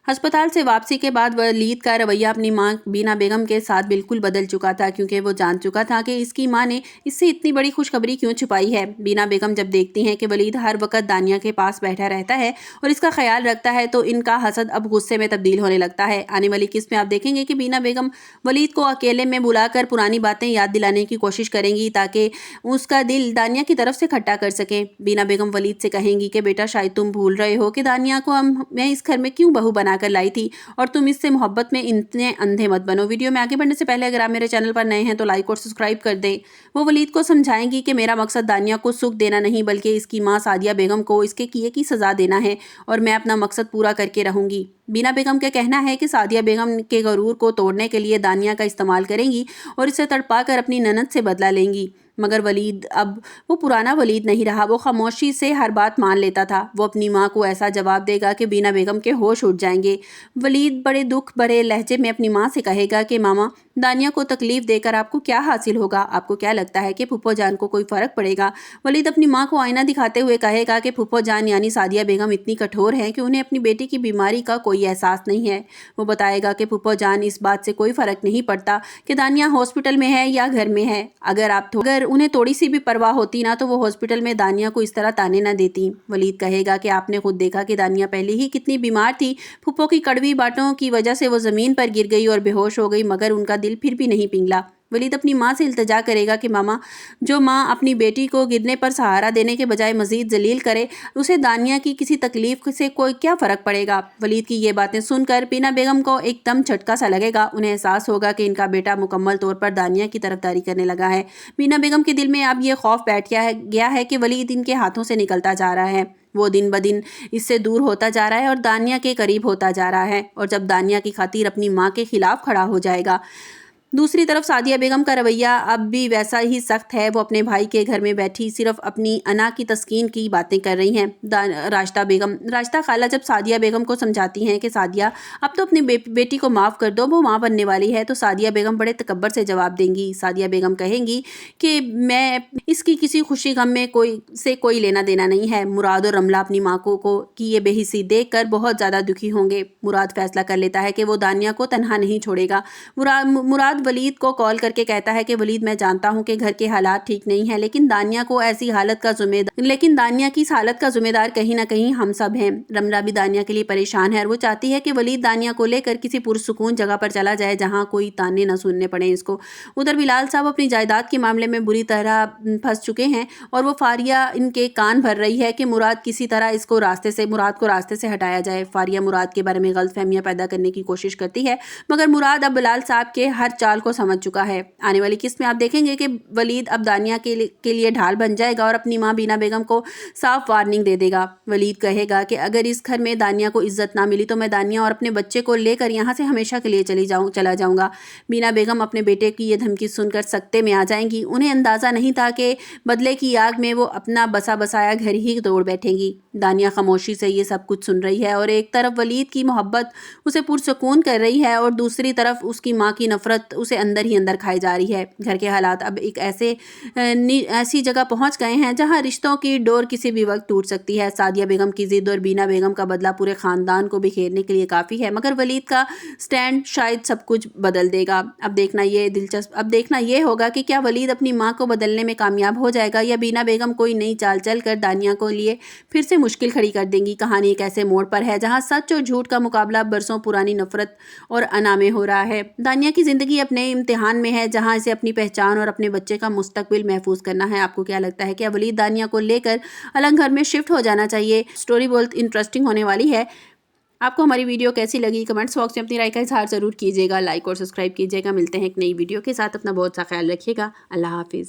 अस्पताल से वापसी के बाद वलीद का रवैया अपनी मां बीना बेगम के साथ बिल्कुल बदल चुका था, क्योंकि वो जान चुका था कि इसकी मां ने इससे इतनी बड़ी खुशखबरी क्यों छुपाई है। बीना बेगम जब देखती हैं कि वलीद हर वक्त दानिया के पास बैठा रहता है और इसका ख्याल रखता है, तो इनका हसद अब गुस्से में तब्दील होने लगता है। आने वाली किस्त में आप देखेंगे कि बीना बेगम वलीद को अकेले में बुलाकर पुरानी बातें याद दिलाने की कोशिश करेंगी, ताकि उसका दिल दानिया की तरफ से खट्टा कर सकें। बीना बेगम वलीद से कहेंगी कि बेटा, शायद तुम भूल रहे हो कि दानिया को मैं इस घर में क्यों बहू बनाकर लाई थी, और तुम इससे मोहब्बत में इतने अंधे मत बनो। वीडियो में आगे बढ़ने से पहले अगर आप मेरे चैनल पर नए हैं तो लाइक और सब्सक्राइब कर दें। वो वलीद को समझाएंगी कि मेरा मकसद दानिया को सुख देना नहीं, बल्कि इसकी मां सादिया बेगम को इसके किए की सज़ा देना है, और मैं अपना मकसद पूरा करके रहूंगी। बीना बेगम का कहना है कि सादिया बेगम के गरूर को तोड़ने के लिए दानिया का इस्तेमाल करेंगी और इसे तड़पा कर अपनी ननद से बदला लेंगी। मगर वलीद अब वो पुराना वलीद नहीं रहा। वो खामोशी से हर बात मान लेता था। वो अपनी माँ को ऐसा जवाब देगा कि बीना बेगम के होश उड़ जाएंगे। वलीद बड़े दुख भरे लहजे में अपनी माँ से कहेगा कि मामा, दानिया को तकलीफ देकर आपको क्या हासिल होगा? आपको क्या लगता है कि फूफो जान को कोई फ़र्क पड़ेगा? वलीद अपनी माँ को आईना दिखाते हुए कहेगा कि फूफो जान यानी सादिया बेगम इतनी कठोर हैं कि उन्हें अपनी बेटी की बीमारी का कोई एहसास नहीं है। वो बताएगा कि फूफो जान, इस बात से कोई फ़र्क नहीं पड़ता कि दानिया हॉस्पिटल में है या घर में है। अगर उन्हें थोड़ी सी भी परवाह होती ना, तो वो हॉस्पिटल में दानिया को इस तरह ताने ना देती। वलीद कहेगा कि आपने खुद देखा कि दानिया पहले ही कितनी बीमार थी। फूफो की कड़वी बातों की वजह से वो ज़मीन पर गिर गई और बेहोश हो गई, मगर उनका दिल फिर भी नहीं पिघला। वलीद अपनी माँ से इल्तिजा करेगा कि मामा, जो माँ अपनी बेटी को गिरने पर सहारा देने के बजाय मजीद जलील करे, उसे दानिया की किसी तकलीफ से कोई क्या फ़र्क पड़ेगा? वलीद की ये बातें सुनकर बीना बेगम को एकदम झटका सा लगेगा। उन्हें एहसास होगा कि इनका बेटा मुकम्मल तौर पर दानिया की तरफदारी करने लगा है। बीना बेगम के दिल में अब ये खौफ बैठ गया है कि वलीद इनके हाथों से निकलता जा रहा है। वो दिन ब दिन इससे दूर होता जा रहा है और दानिया के करीब होता जा रहा है, और जब दानिया की खातिर अपनी माँ के खिलाफ खड़ा हो जाएगा। दूसरी तरफ सादिया बेगम का रवैया अब भी वैसा ही सख्त है। वो अपने भाई के घर में बैठी सिर्फ अपनी अना की तस्कीन की बातें कर रही हैं। राशिदा खाला जब सादिया बेगम को समझाती हैं कि सादिया, अब तो अपनी बेटी को माफ़ कर दो, वो माँ बनने वाली है, तो सादिया बेगम बड़े तकब्बर से जवाब देंगी। सादिया बेगम कहेंगी कि मैं इसकी किसी खुशी गम में कोई लेना देना नहीं है। मुराद और रमला अपनी माँ को की ये बेहिस्सी देख कर बहुत ज़्यादा दुखी होंगे। मुराद फैसला कर लेता है कि वो दानिया को तनहा नहीं छोड़ेगा। मुराद वलीद को कॉल करके कहता है कि वलीद, मैं जानता हूं कि घर के हालात ठीक नहीं है, लेकिन दानिया की इस हालत का जिम्मेदार कहीं ना कहीं हम सब हैं। रमला भी दानिया के लिए परेशान है और वो चाहती है कि वलीद दानिया को लेकर किसी पुरसुकून जगह पर चला जाए, जहां कोई ताने न सुनने पड़े इसको। उधर बिलाल साहब अपनी जायदाद के मामले में बुरी तरह फंस चुके हैं, और वो फारिया इनके कान भर रही है कि मुराद किसी तरह मुराद को रास्ते से हटाया जाए। फारिया मुराद के बारे में गलतफहमियां पैदा करने की कोशिश करती है, मगर मुराद अब बिलाल साहब के हर चाल को समझ चुका है। आने वाली किस्त में आप देखेंगे कि वलीद अब दानिया के लिए ढाल बन जाएगा और अपनी मां बीना बेगम को साफ वार्निंग दे देगा। वलीद कहेगा कि अगर इस घर में दानिया को इज्जत ना मिली तो मैं दानिया और अपने बच्चे को लेकर यहाँ से हमेशा के लिए चला जाऊंगा। बीना बेगम अपने बेटे की ये धमकी सुनकर सख्ते में आ जाएंगी। उन्हें अंदाजा नहीं था कि बदले की आग में वो अपना बसा बसाया घर ही तोड़ बैठेंगी। दानिया खामोशी से ये सब कुछ सुन रही है, और एक तरफ वलीद की मोहब्बत उसे पुरसुकून कर रही है, और दूसरी तरफ उसकी माँ की नफरत उसे अंदर ही अंदर खाई जा रही है। घर के हालात अब एक ऐसी जगह पहुंच गए हैं जहां रिश्तों की डोर किसी भी वक्त टूट सकती है। सादिया बेगम की जिद और बीना बेगम का बदला पूरे खानदान को बिखेरने के लिए काफ़ी है, मगर वलीद का स्टैंड शायद सब कुछ बदल देगा। अब देखना ये होगा कि क्या वलीद अपनी माँ को बदलने में कामयाब हो जाएगा, या बीना बेगम कोई नई चाल चल कर दानिया को लिए फिर से मुश्किल खड़ी कर देंगी। कहानी एक ऐसे मोड़ पर है जहाँ सच और झूठ का मुकाबला बरसों पुरानी नफरत और अना में हो रहा है। दानिया की जिंदगी अपने इम्तिहान में है, जहां इसे अपनी पहचान और अपने बच्चे का मुस्तकबिल महफूज करना है। आपको क्या लगता है, क्या वलीद दानिया को लेकर अलग घर में शिफ्ट हो जाना चाहिए? स्टोरी बहुत इंटरेस्टिंग होने वाली है। आपको हमारी वीडियो कैसी लगी? कमेंट्स बॉक्स में अपनी राय का इजहार जरूर कीजिएगा। लाइक और सब्सक्राइब कीजिएगा। मिलते हैं एक नई वीडियो के साथ। अपना बहुत सा ख्याल रखिएगा। अल्लाह हाफिज़।